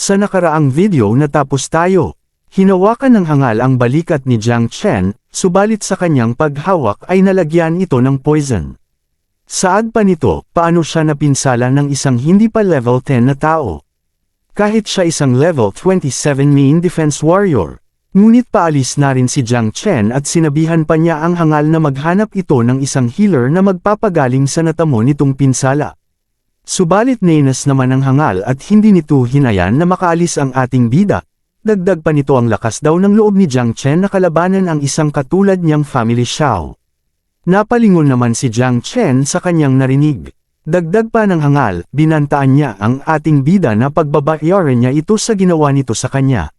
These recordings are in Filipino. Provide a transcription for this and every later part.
Sa nakaraang video natapos tayo. Hinawakan ng hangal ang balikat ni Jiang Chen, subalit sa kanyang paghawak ay nalagyan ito ng poison. Saad pa nito, paano siya napinsala ng isang hindi pa level 10 na tao? Kahit siya isang level 27 main defense warrior. Ngunit paalis na rin si Jiang Chen at sinabihan pa niya ang hangal na maghanap ito ng isang healer na magpapagaling sa natamo nitong pinsala. Subalit nainas naman ang hangal at hindi nito hinayan na makaalis ang ating bida. Dagdag pa nito ang lakas daw ng loob ni Jiang Chen na kalabanan ang isang katulad niyang family Xiao. Napalingon naman si Jiang Chen sa kanyang narinig. Dagdag pa ng hangal, binantaan niya ang ating bida na pagbabayaran niya ito sa ginawa nito sa kanya.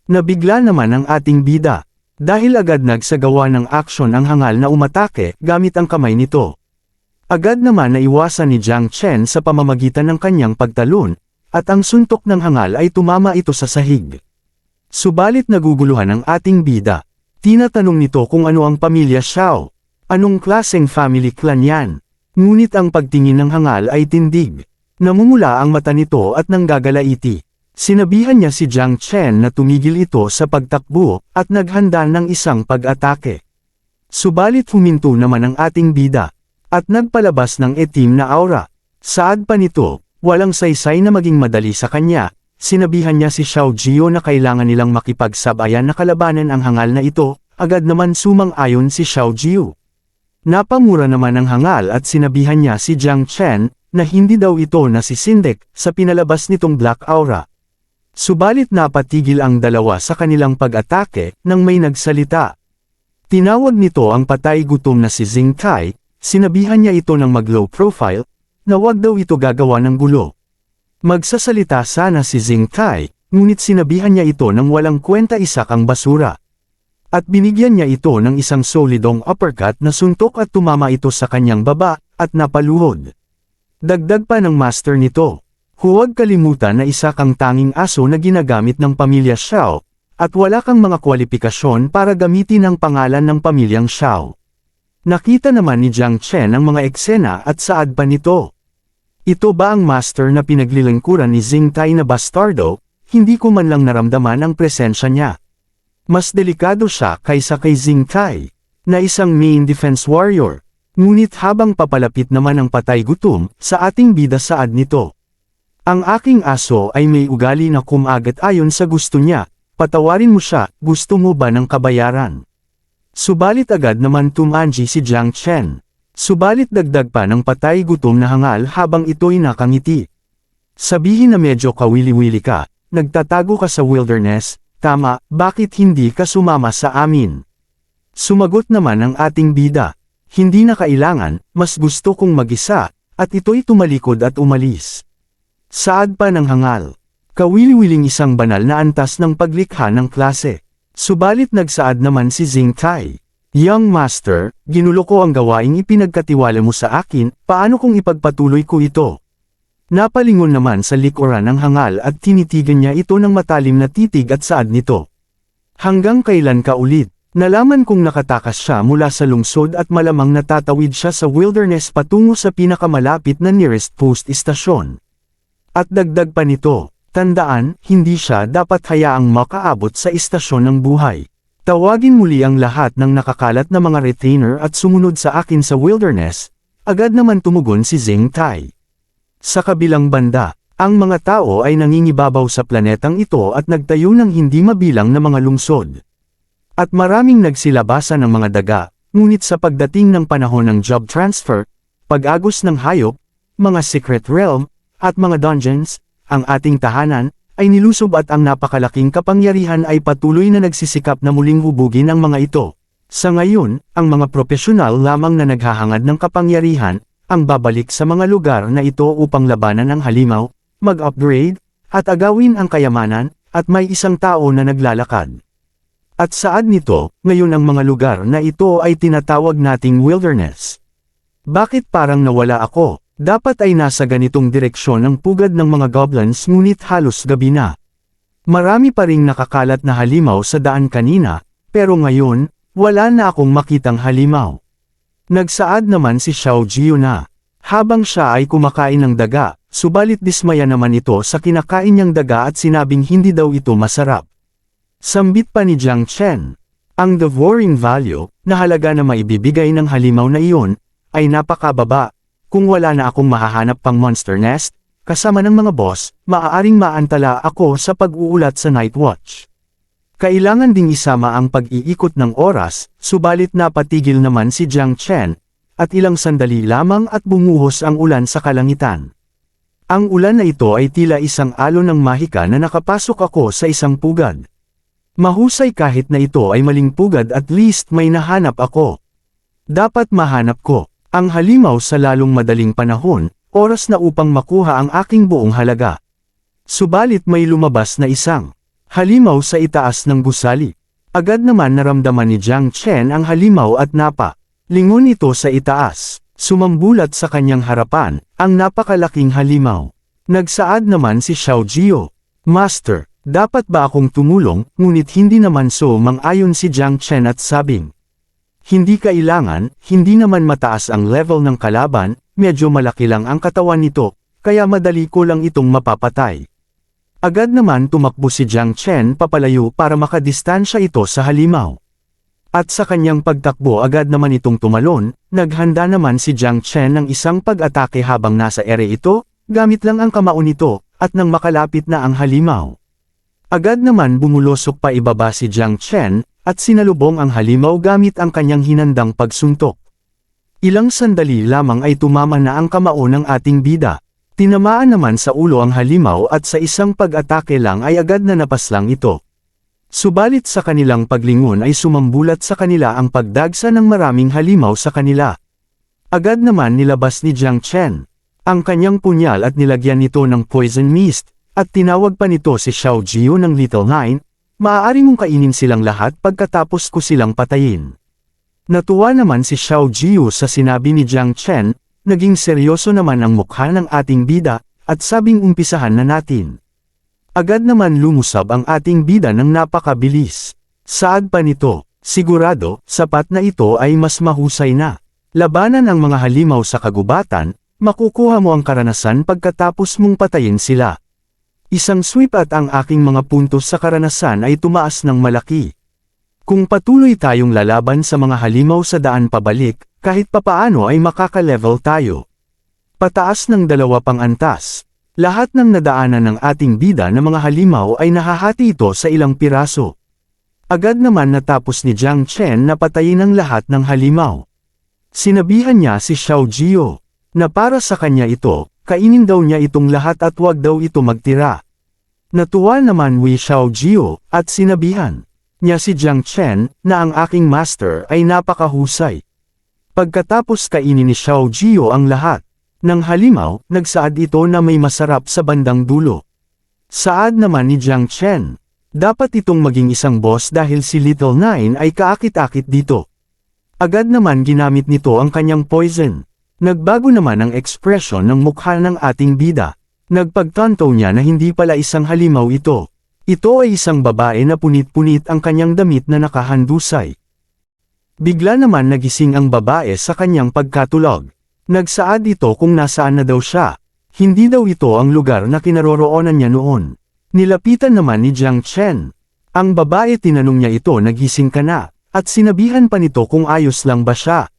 Nabigla naman ang ating bida, dahil agad nagsagawa ng aksyon ang hangal na umatake gamit ang kamay nito. Agad naman naiwasan ni Jiang Chen sa pamamagitan ng kanyang pagtalon, at ang suntok ng hangal ay tumama ito sa sahig. Subalit naguguluhan ang ating bida. Tinatanong nito kung ano ang pamilya Xiao. Anong klaseng family clan yan? Ngunit ang pagtingin ng hangal ay tindig. Namumula ang mata nito at nanggagalaiti. Sinabihan niya si Jiang Chen na tumigil ito sa pagtakbo at naghanda ng isang pag-atake. Subalit huminto naman ang ating bida at nagpalabas ng itim na aura. Saad pa nito, walang saysay na maging madali sa kanya. Sinabihan niya si Xiao Jio na kailangan nilang makipagsabayan na kalabanan ang hangal na ito. Agad naman sumang-ayon si Xiao Jio. Napamura naman ang hangal at sinabihan niya si Jiang Chen na hindi daw ito nasisindik sa pinalabas nitong black aura. Subalit napatigil ang dalawa sa kanilang pag-atake nang may nagsalita. Tinawag nito ang patay gutom na si Xing Kai, sinabihan niya ito ng mag-low profile, na wag daw ito gagawa ng gulo. Magsasalita sana si Xing Kai, ngunit sinabihan niya ito ng walang kwenta isa kang basura. At binigyan niya ito ng isang solidong uppercut na suntok at tumama ito sa kanyang baba, at napaluhod. Dagdag pa ng master nito. Huwag kalimutan na isa kang tanging aso na ginagamit ng pamilya Xiao, at wala kang mga kwalifikasyon para gamitin ang pangalan ng pamilyang Xiao. Nakita naman ni Jiang Chen ang mga eksena at saad pa nito. Ito ba ang master na pinaglilingkuran ni Xing Tai na bastardo? Hindi ko man lang naramdaman ang presensya niya. Mas delikado siya kaysa kay Xing Tai, na isang main defense warrior. Ngunit habang papalapit naman ang patay gutom, sa ating bida saad nito. Ang aking aso ay may ugali na kumagat ayon sa gusto niya, patawarin mo siya, gusto mo ba ng kabayaran? Subalit agad naman tumanji si Jiang Chen. Subalit dagdag pa ng patay gutom na hangal habang ito'y nakangiti. Sabihin na medyo kawili-wili ka, nagtatago ka sa wilderness, tama, bakit hindi ka sumama sa amin? Sumagot naman ang ating bida, hindi na kailangan, mas gusto kong mag-isa, at ito'y tumalikod at umalis. Saad pa ng hangal. Kawili-wiling isang banal na antas ng paglikha ng klase. Subalit nagsaad naman si Xing Tai. Young Master, ginulo ko ang gawaing ipinagkatiwala mo sa akin, paano kung ipagpatuloy ko ito? Napalingon naman sa likuran ng hangal at tinitigan niya ito ng matalim na titig at saad nito. Hanggang kailan ka ulit? Nalaman kong nakatakas siya mula sa lungsod at malamang natatawid siya sa wilderness patungo sa pinakamalapit na nearest post istasyon. At dagdag pa nito, tandaan, hindi siya dapat hayaang makaabot sa istasyon ng buhay. Tawagin muli ang lahat ng nakakalat na mga retainer at sumunod sa akin sa wilderness, agad naman tumugon si Xing Tai. Sa kabilang banda, ang mga tao ay nangingibabaw sa planetang ito at nagtayo ng hindi mabilang na mga lungsod. At maraming nagsilabasan ng mga daga, ngunit sa pagdating ng panahon ng job transfer, pag-agos ng hayop, mga secret realm, at mga dungeons, ang ating tahanan, ay nilusob at ang napakalaking kapangyarihan ay patuloy na nagsisikap na muling hubugin ang mga ito. Sa ngayon, ang mga profesional lamang na naghahangad ng kapangyarihan, ang babalik sa mga lugar na ito upang labanan ang halimaw, mag-upgrade, at agawin ang kayamanan, at may isang tao na naglalakad. At saad nito, ngayon ang mga lugar na ito ay tinatawag nating wilderness. Bakit parang nawala ako? Dapat ay nasa ganitong direksyon ang pugad ng mga goblins ngunit halos gabi na. Marami pa ring nakakalat na halimaw sa daan kanina, pero ngayon, wala na akong makitang halimaw. Nagsaad naman si Xiao Jio na, habang siya ay kumakain ng daga, subalit dismaya naman ito sa kinakain niyang daga at sinabing hindi daw ito masarap. Sambit pa ni Jiang Chen, ang devouring value, na halaga na maibibigay ng halimaw na iyon, ay napakababa. Kung wala na akong mahahanap pang monster nest, kasama ng mga boss, maaaring maantala ako sa pag-uulat sa Night Watch. Kailangan ding isama ang pag-iikot ng oras, subalit napatigil naman si Jiang Chen, at ilang sandali lamang at bumuhos ang ulan sa kalangitan. Ang ulan na ito ay tila isang alon ng mahika na nakapasok ako sa isang pugad. Mahusay kahit na ito ay maling pugad, at least may nahanap ako. Dapat mahanap ko ang halimaw sa lalong madaling panahon, oras na upang makuha ang aking buong halaga. Subalit may lumabas na isang halimaw sa itaas ng gusali. Agad naman naramdaman ni Jiang Chen ang halimaw at lingon ito sa itaas. Sumambulat sa kanyang harapan, ang napakalaking halimaw. Nagsaad naman si Xiao Jio, "Master, dapat ba akong tumulong?" Ngunit hindi naman mang-ayon si Jiang Chen at sabing, "Hindi kailangan, hindi naman mataas ang level ng kalaban, medyo malaki lang ang katawan nito, kaya madali ko lang itong mapapatay." Agad naman tumakbo si Jiang Chen papalayo para makadistansya ito sa halimaw. At sa kanyang pagtakbo agad naman itong tumalon, naghanda naman si Jiang Chen ng isang pag-atake habang nasa ere ito, gamit lang ang kamao nito, at nang makalapit na ang halimaw. Agad naman bumulusok pa ibaba si Jiang Chen, at sinalubong ang halimaw gamit ang kanyang hinandang pagsuntok. Ilang sandali lamang ay tumama na ang kamao ng ating bida. Tinamaan naman sa ulo ang halimaw at sa isang pag-atake lang ay agad na napaslang ito. Subalit sa kanilang paglingon ay sumambulat sa kanila ang pagdagsa ng maraming halimaw sa kanila. Agad naman nilabas ni Jiang Chen ang kanyang punyal at nilagyan nito ng poison mist, at tinawag pa nito si Xiao Jio ng Little Nine. "Maaari mong kainin silang lahat pagkatapos ko silang patayin." Natuwa naman si Xiao Jio sa sinabi ni Jiang Chen, naging seryoso naman ang mukha ng ating bida, at sabing umpisahan na natin. Agad naman lumusab ang ating bida ng napakabilis. Saad pa nito, "Sigurado, sapat na ito ay mas mahusay na. Labanan ang mga halimaw sa kagubatan, makukuha mo ang karanasan pagkatapos mong patayin sila." Isang sweep at ang aking mga puntos sa karanasan ay tumaas ng malaki. Kung patuloy tayong lalaban sa mga halimaw sa daan pabalik, kahit papaano ay makaka-level tayo. Pataas ng 2 pang antas. Lahat ng nadaanan ng ating bida na mga halimaw ay nahahati ito sa ilang piraso. Agad naman natapos ni Jiang Chen na patayin ang lahat ng halimaw. Sinabihan niya si Xiao Jio na para sa kanya ito, kainin daw niya itong lahat at huwag daw ito magtira. Natuwa naman Wei Xiao Jio, at sinabihan niya si Jiang Chen na ang aking master ay napakahusay. Pagkatapos kainin ni Xiao Jio ang lahat ng halimaw, nagsaad ito na may masarap sa bandang dulo. Saad naman ni Jiang Chen, dapat itong maging isang boss dahil si Little Nine ay kaakit-akit dito. Agad naman ginamit nito ang kanyang poison. Nagbago naman ang ekspresyon ng mukha ng ating bida. Nagpagtanto niya na hindi pala isang halimaw ito. Ito ay isang babae na punit-punit ang kanyang damit na nakahandusay. Bigla naman nagising ang babae sa kanyang pagkatulog. Nagsaad ito kung nasaan na daw siya. Hindi daw ito ang lugar na kinaroroonan niya noon. Nilapitan naman ni Jiang Chen. Ang babae tinanong niya ito, "Nagising ka na?" At sinabihan pa nito kung ayos lang ba siya.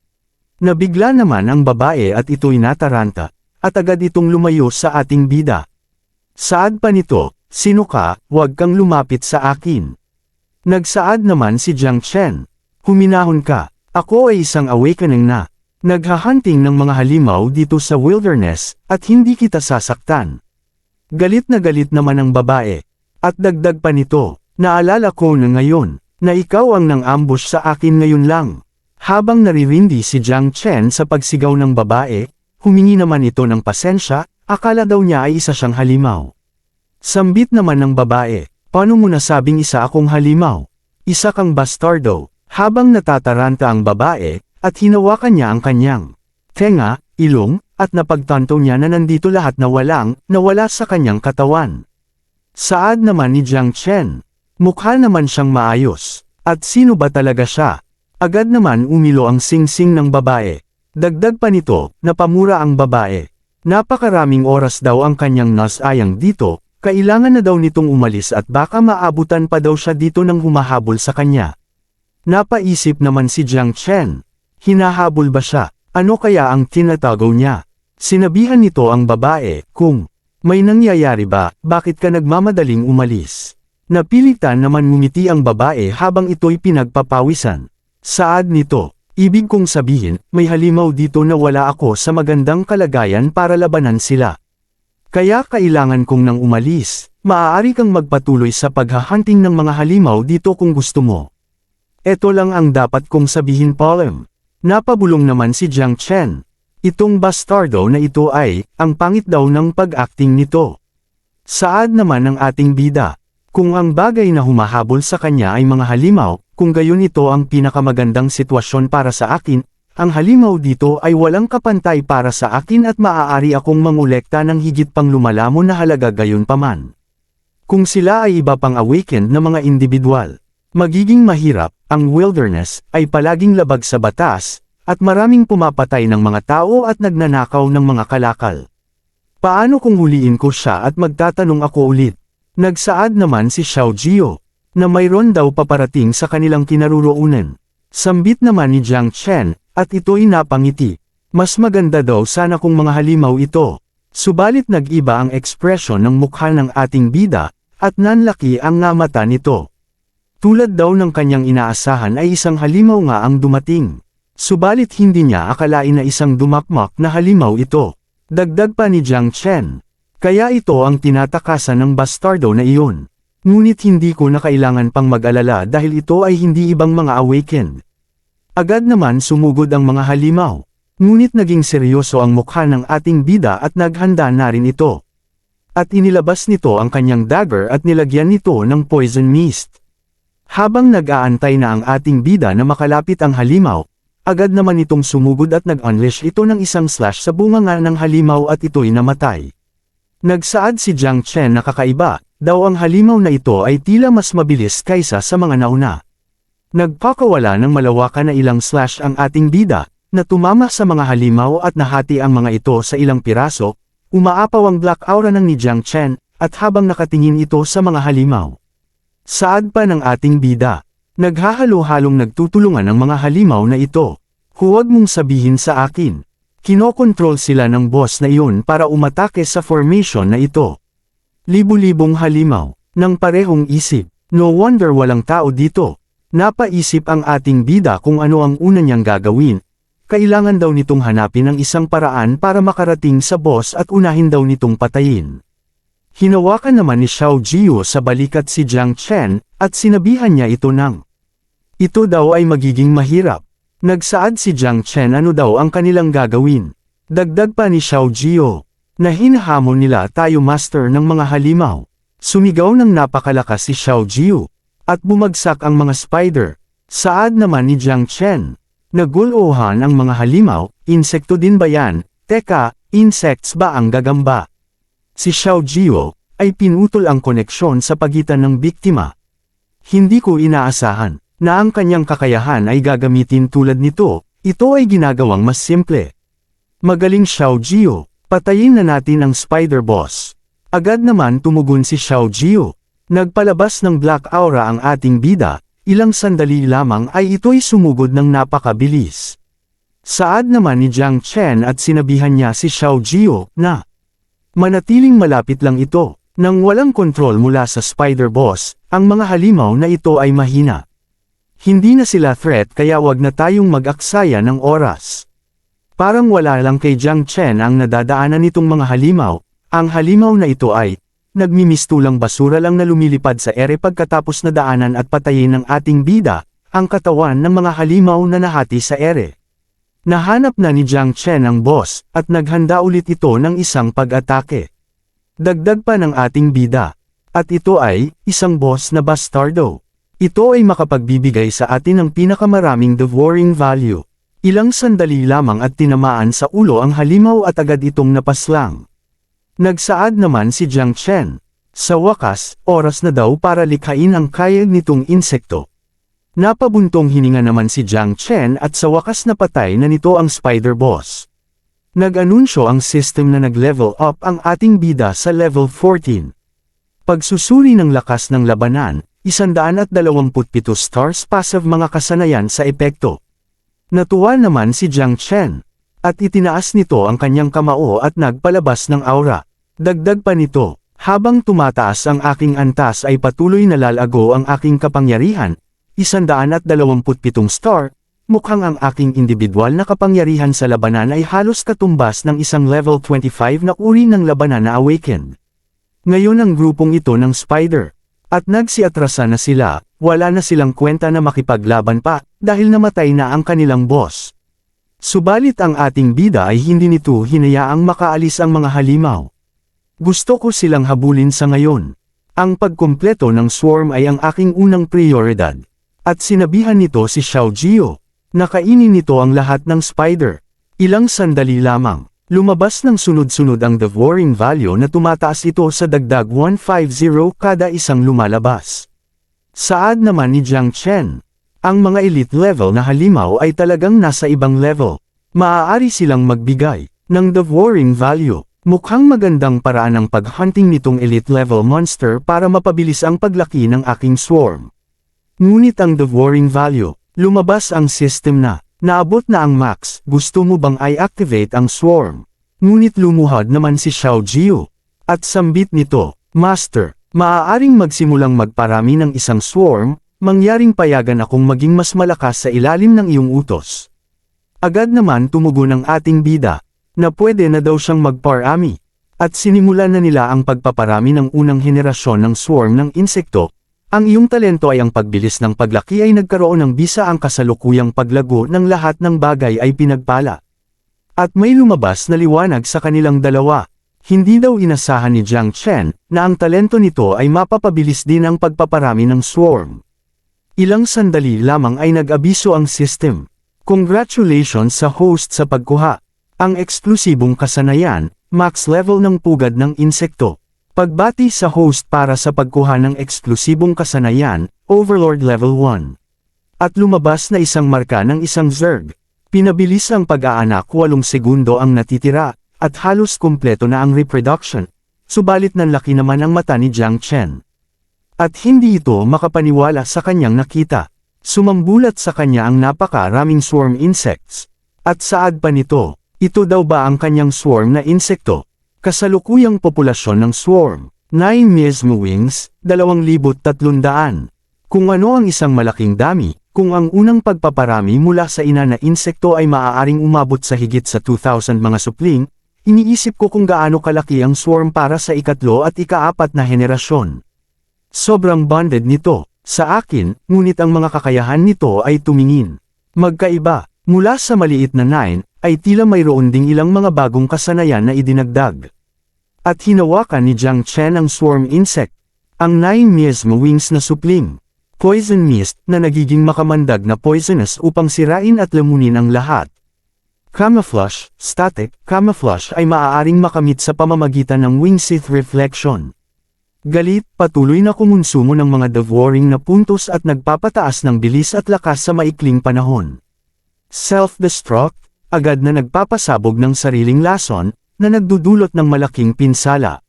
Nabigla naman ang babae at ito'y nataranta, at agad itong lumayo sa ating bida. Saad pa nito, "Sino ka, huwag kang lumapit sa akin." Nagsaad naman si Jiang Chen, "Huminahon ka, ako ay isang awakening na. Naghahunting ng mga halimaw dito sa wilderness, at hindi kita sasaktan." Galit na galit naman ang babae. At dagdag pa nito, "Naalala ko na ngayon, na ikaw ang nang-ambush sa akin ngayon lang." Habang naririndi si Jiang Chen sa pagsigaw ng babae, humingi naman ito ng pasensya, akala daw niya ay isa siyang halimaw. Sambit naman ng babae, "Paano mo nasabing isa akong halimaw? Isa kang bastardo." Habang natataranta ang babae, at hinawakan niya ang kanyang tenga, ilong, at napagtanto niya na nandito lahat na nawala sa kanyang katawan. Saad naman ni Jiang Chen, "Mukha naman siyang maayos. At sino ba talaga siya?" Agad naman umilo ang singsing ng babae. Dagdag pa nito, napamura ang babae. Napakaraming oras daw ang kanyang nasayang dito, kailangan na daw nitong umalis at baka maabutan pa daw siya dito ng humahabol sa kanya. Napaisip naman si Jiang Chen. Hinahabol ba siya? Ano kaya ang tinatago niya? Sinabihan nito ang babae, kung may nangyayari ba, bakit ka nagmamadaling umalis? Napilitan naman ngumiti ang babae habang ito'y pinagpapawisan. Saad nito, ibig kong sabihin, may halimaw dito na wala ako sa magandang kalagayan para labanan sila. Kaya kailangan kong nang umalis, maaari kang magpatuloy sa paghahunting ng mga halimaw dito kung gusto mo. Ito lang ang dapat kong sabihin Paulem. Napabulong naman si Jiang Chen. Itong bastardo na ito ay, ang pangit daw ng pag-acting nito. Saad naman ng ating bida. Kung ang bagay na humahabol sa kanya ay mga halimaw, kung gayon ito ang pinakamagandang sitwasyon para sa akin, ang halimaw dito ay walang kapantay para sa akin at maaari akong mangolekta ng higit pang lumalamon na halaga gayon paman. Kung sila ay iba pang awakened na mga individual, magiging mahirap, ang wilderness ay palaging labag sa batas, at maraming pumapatay ng mga tao at nagnanakaw ng mga kalakal. Paano kung huliin ko siya at magtatanong ako ulit? Nagsaad naman si Xiao Jio, na mayroon daw paparating sa kanilang kinaroroonan. Sambit naman ni Jiang Chen, at ito'y napangiti. Mas maganda daw sana kung mga halimaw ito. Subalit nag-iba ang ekspresyon ng mukha ng ating bida, at nanlaki ang nga mata nito. Tulad daw ng kanyang inaasahan ay isang halimaw nga ang dumating. Subalit hindi niya akalain na isang dumakmak na halimaw ito. Dagdag pa ni Jiang Chen. Kaya ito ang tinatakasan ng bastardo na iyon. Ngunit hindi ko na kailangan pang mag-alala dahil ito ay hindi ibang mga awakened. Agad naman sumugod ang mga halimaw. Ngunit naging seryoso ang mukha ng ating bida at naghanda na rin ito. At inilabas nito ang kanyang dagger at nilagyan nito ng poison mist. Habang nag-aantay na ang ating bida na makalapit ang halimaw, agad naman itong sumugod at nag-unleash ito ng isang slash sa bunganga ng halimaw at ito'y namatay. Nagsaad si Jiang Chen na kakaiba, daw ang halimaw na ito ay tila mas mabilis kaysa sa mga nauna. Nagpakawala ng malawakan na ilang slash ang ating bida, na tumama sa mga halimaw at nahati ang mga ito sa ilang piraso, umaapaw ang black aura ng ni Jiang Chen, at habang nakatingin ito sa mga halimaw. Saad pa ng ating bida. Naghahalo-halong nagtutulungan ang mga halimaw na ito. Huwag mong sabihin sa akin. Kinokontrol sila ng boss na iyon para umatake sa formation na ito. Libu-libong halimaw, ng parehong isip. No wonder walang tao dito. Napaisip ang ating bida kung ano ang una niyang gagawin. Kailangan daw nitong hanapin ang isang paraan para makarating sa boss at unahin daw nitong patayin. Hinawakan naman ni Xiao Jio sa balikat si Jiang Chen, at sinabihan niya ito ng ito daw ay magiging mahirap. Nagsaad si Jiang Chen ano daw ang kanilang gagawin. Dagdag pa ni Xiao Jio, na hinahamon nila tayo master ng mga halimaw. Sumigaw ng napakalakas si Xiao Jio, at bumagsak ang mga spider. Saad naman ni Jiang Chen, nagulohan ang mga halimaw, insekto din ba yan? Teka, insects ba ang gagamba? Si Xiao Jio, ay pinutol ang koneksyon sa pagitan ng biktima. Hindi ko inaasahan, na ang kanyang kakayahan ay gagamitin tulad nito, ito ay ginagawang mas simple. Magaling Xiao Jio, patayin na natin ang spider boss. Agad naman tumugon si Xiao Jio. Nagpalabas ng black aura ang ating bida, ilang sandali lamang ay ito'y sumugod ng napakabilis. Saad naman ni Jiang Chen at sinabihan niya si Xiao Jio, na manatiling malapit lang ito. Nang walang kontrol mula sa spider boss, ang mga halimaw na ito ay mahina. Hindi na sila threat kaya wag na tayong mag-aksaya ng oras. Parang wala lang kay Jiang Chen ang nadadaanan nitong mga halimaw, ang halimaw na ito ay nagmimistulang basura lang na lumilipad sa ere pagkatapos na daanan at patayin ng ating bida, ang katawan ng mga halimaw na nahati sa ere. Nahanap na ni Jiang Chen ang boss, at naghanda ulit ito ng isang pag-atake. Dagdag pa ng ating bida. At ito ay, isang boss na bastardo. Ito ay makapagbibigay sa atin ng pinakamaraming devouring value. Ilang sandali lamang at tinamaan sa ulo ang halimaw at agad itong napaslang. Nagsaad naman si Jiang Chen. Sa wakas, oras na daw para likhain ang kayag nitong insekto. Napabuntong hininga naman si Jiang Chen at sa wakas napatay na nito ang spider boss. Nag-anunsyo ang system na nag-level up ang ating bida sa level 14. Pagsusuri ng lakas ng labanan, 127 stars passive mga kasanayan sa epekto. Natuwa naman si Jiang Chen, at itinaas nito ang kanyang kamao at nagpalabas ng aura. Dagdag pa nito, habang tumataas ang aking antas ay patuloy na lalago ang aking kapangyarihan, 127 star, mukhang ang aking individual na kapangyarihan sa labanan ay halos katumbas ng isang level 25 na uri ng labanan na awakened. Ngayon ang grupong ito ng Spider, at nagsiatrasa na sila, wala na silang kwenta na makipaglaban pa, dahil namatay na ang kanilang boss. Subalit ang ating bida ay hindi nito hinayaang makaalis ang mga halimaw. Gusto ko silang habulin sa ngayon. Ang pagkumpleto ng swarm ay ang aking unang prioridad. At sinabihan nito si Xiao Jio. Nakainin nito ang lahat ng spider. Ilang sandali lamang, lumabas ng sunod-sunod ang devouring value na tumataas ito sa dagdag 150 kada isang lumalabas. Saad naman ni Jiang Chen. Ang mga elite level na halimaw ay talagang nasa ibang level. Maaari silang magbigay ng devouring value. Mukhang magandang paraan ang paghunting nitong elite level monster para mapabilis ang paglaki ng aking swarm. Ngunit ang devouring value, lumabas ang system na, naabot na ang max, gusto mo bang i-activate ang swarm? Ngunit lumuhad naman si Xiao Jio. At sambit nito, Master, maaaring magsimulang magparami ng isang swarm, mangyaring payagan akong maging mas malakas sa ilalim ng iyong utos. Agad naman tumugon ang ating bida, na pwede na daw siyang magparami. At sinimulan na nila ang pagpaparami ng unang henerasyon ng swarm ng insekto. Ang iyong talento ay ang pagbilis ng paglaki ay nagkaroon ng bisa ang kasalukuyang paglago ng lahat ng bagay ay pinagpala. At may lumabas na liwanag sa kanilang dalawa. Hindi daw inasahan ni Jiang Chen na ang talento nito ay mapapabilis din ang pagpaparami ng swarm. Ilang sandali lamang ay nag-abiso ang system. Congratulations sa host sa pagkuha. Ang eksklusibong kasanayan, max level ng pugad ng insekto. Pagbati sa host para sa pagkuha ng eksklusibong kasanayan, Overlord Level 1. At lumabas na isang marka ng isang Zerg. Pinabilis ang pag-aanak 8 segundo ang natitira, at halos kumpleto na ang reproduction. Subalit nanlaki naman ang mata ni Jiang Chen. At hindi ito makapaniwala sa kanyang nakita. Sumambulat sa kanya ang napakaraming swarm insects. At saad pa nito, ito daw ba ang kanyang swarm na insekto? Kasalukuyang populasyon ng swarm, 9 Miasmawings, 2,300. Kung ano ang isang malaking dami, kung ang unang pagpaparami mula sa ina na insekto ay maaaring umabot sa higit sa 2,000 mga supling, iniisip ko kung gaano kalaki ang swarm para sa ikatlo at ikaapat na henerasyon. Sobrang bonded nito, sa akin, ngunit ang mga kakayahan nito ay tumingin. Magkaiba, mula sa maliit na 9, ay tila mayroon ding ilang mga bagong kasanayan na idinagdag. At hinawakan ni Jiang Chen ang swarm insect, ang 9 Miasmawings na supling. Poison mist na nagiging makamandag na poisonous upang sirain at lamunin ang lahat. Camouflage, static, camouflage ay maaaring makamit sa pamamagitan ng Wingsith Reflection. Galit, patuloy na kumonsumo ng mga devouring na puntos at nagpapataas ng bilis at lakas sa maikling panahon. Self-destruct, agad na nagpapasabog ng sariling lason, na nagdudulot ng malaking pinsala.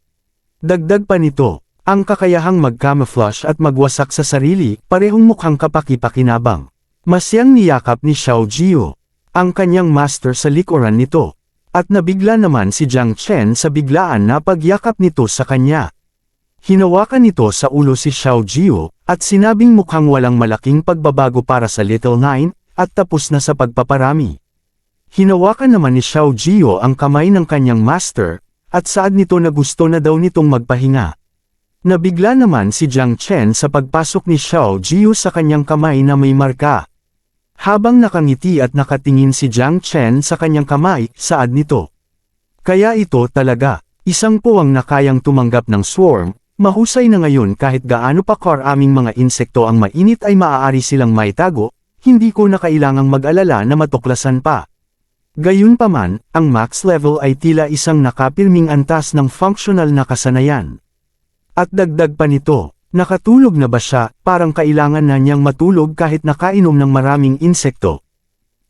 Dagdag pa nito, ang kakayahang mag-camouflage at magwasak sa sarili, parehong mukhang kapaki-pakinabang. Masyang niyakap ni Xiao Jio, ang kanyang master sa likuran nito, at nabigla naman si Jiang Chen sa biglaan na pagyakap nito sa kanya. Hinawakan nito sa ulo si Xiao Jio, at sinabing mukhang walang malaking pagbabago para sa Little Nine, at tapos na sa pagpaparami. Hinawakan naman ni Xiao Jio ang kamay ng kanyang master, at saad nito na gusto na daw nitong magpahinga. Nabigla naman si Jiang Chen sa pagpasok ni Xiao Jio sa kanyang kamay na may marka. Habang nakangiti at nakatingin si Jiang Chen sa kanyang kamay, saad nito. Kaya ito talaga, isang puwang na kayang tumanggap ng swarm, mahusay na ngayon kahit gaano pa karaming mga insekto ang mainit ay maaari silang maitago, hindi ko na kailangang mag-alala na matuklasan pa. Gayunpaman, ang max level ay tila isang nakapilming antas ng functional na kasanayan. At dagdag pa nito, nakatulog na ba siya, parang kailangan na niyang matulog kahit nakainom ng maraming insekto.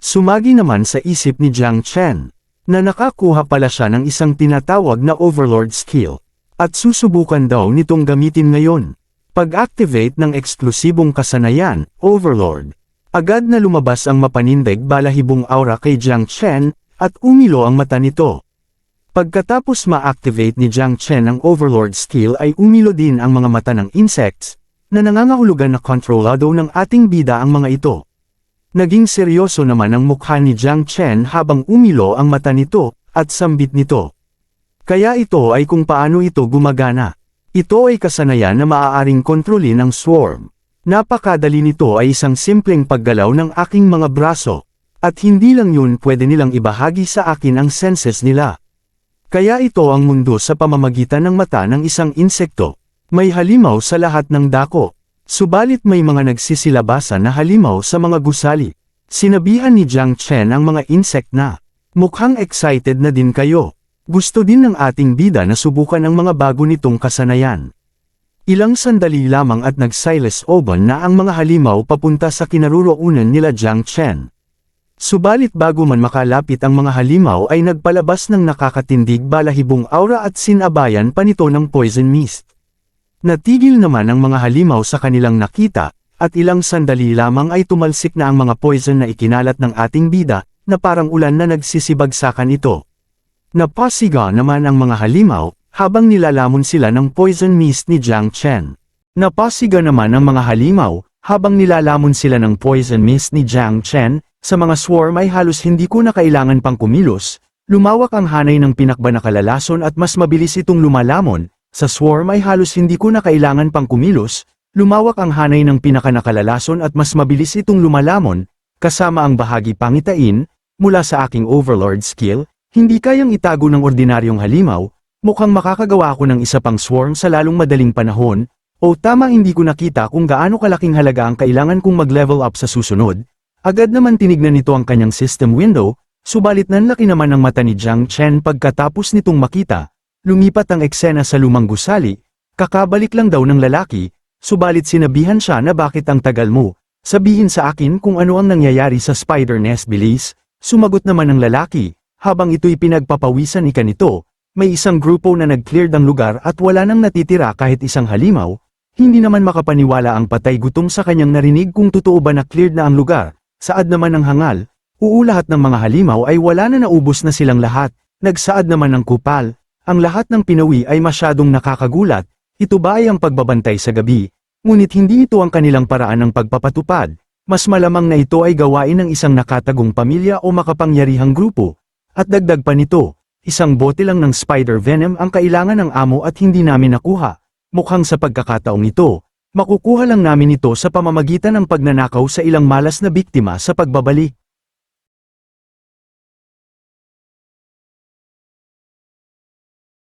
Sumagi naman sa isip ni Jiang Chen. na nakakuha pala siya ng isang tinatawag na Overlord skill. At susubukan daw nitong gamitin ngayon. Pag-activate ng eksklusibong kasanayan, Overlord. Agad na lumabas ang mapanindig balahibong aura kay Jiang Chen, at umilo ang mata nito. Pagkatapos ma-activate ni Jiang Chen ang Overlord skill ay umilo din ang mga mata ng insects, na nangangahulugan na kontrolado ng ating bida ang mga ito. Naging seryoso naman ang mukha ni Jiang Chen habang umilo ang mata nito, at sambit nito. Kaya ito ay kung paano ito gumagana. Ito ay kasanayan na maaaring kontrolin ng swarm. Napakadali nito ay isang simpleng paggalaw ng aking mga braso. At hindi lang yun pwede nilang ibahagi sa akin ang senses nila. Kaya ito ang mundo sa pamamagitan ng mata ng isang insekto. May halimaw sa lahat ng dako. Subalit may mga nagsisilabasan na halimaw sa mga gusali. Sinabihan ni Jiang Chen ang mga insect na, mukhang excited na din kayo. Gusto din ng ating bida na subukan ang mga bago nitong kasanayan. Ilang sandali lamang at nag-silas oban na ang mga halimaw papunta sa kinaroroonan nila Jiang Chen. Subalit bago man makalapit ang mga halimaw ay nagpalabas ng nakakatindig balahibong aura at sinabayan pa nito ng poison mist. Natigil naman ang mga halimaw sa kanilang nakita, at ilang sandali lamang ay tumalsik na ang mga poison na ikinalat ng ating bida, na parang ulan na nagsisibagsakan ito. Napasiga naman ang mga halimaw, habang nilalamon sila ng poison mist ni Jiang Chen. Napasiga naman ang mga halimaw, habang nilalamon sila ng poison mist ni Jiang Chen, sa mga swarm ay halos hindi ko na kailangan pang kumilos, lumawak ang hanay ng pinakbanakalalason at mas mabilis itong lumalamon. Sa swarm ay halos hindi ko na kailangan pang kumilos, lumawak ang hanay ng pinakanakalalason at mas mabilis itong lumalamon, kasama ang bahagi pangitain, mula sa aking Overlord skill, hindi kayang itago ng ordinaryong halimaw, mukhang makakagawa ako ng isa pang swarm sa lalong madaling panahon, o tama hindi ko nakita kung gaano kalaking halaga ang kailangan kong mag-level up sa susunod. Agad naman tinignan nito ang kanyang system window, subalit nanlaki naman ang mata ni Jiang Chen pagkatapos nitong makita. Lumipat ang eksena sa lumang gusali, kakabalik lang daw ng lalaki, subalit sinabihan siya na bakit ang tagal mo, sabihin sa akin kung ano ang nangyayari sa spider nest bilis, sumagot naman ng lalaki, habang ito'y pinagpapawisan ika nito, may isang grupo na nag-clear ng lugar at wala nang natitira kahit isang halimaw, hindi naman makapaniwala ang patay gutom sa kanyang narinig kung totoo ba na cleared na ang lugar, saad naman ng hangal, lahat ng mga halimaw ay wala na naubos na silang lahat, nagsaad naman ng kupal. Ang lahat ng pinawi ay masyadong nakakagulat, ito ba ay ang pagbabantay sa gabi, ngunit hindi ito ang kanilang paraan ng pagpapatupad, mas malamang na ito ay gawain ng isang nakatagong pamilya o makapangyarihang grupo, at dagdag pa nito, isang bote lang ng spider venom ang kailangan ng amo at hindi namin nakuha, mukhang sa pagkakataong ito, makukuha lang namin ito sa pamamagitan ng pagnanakaw sa ilang malas na biktima sa pagbabalik.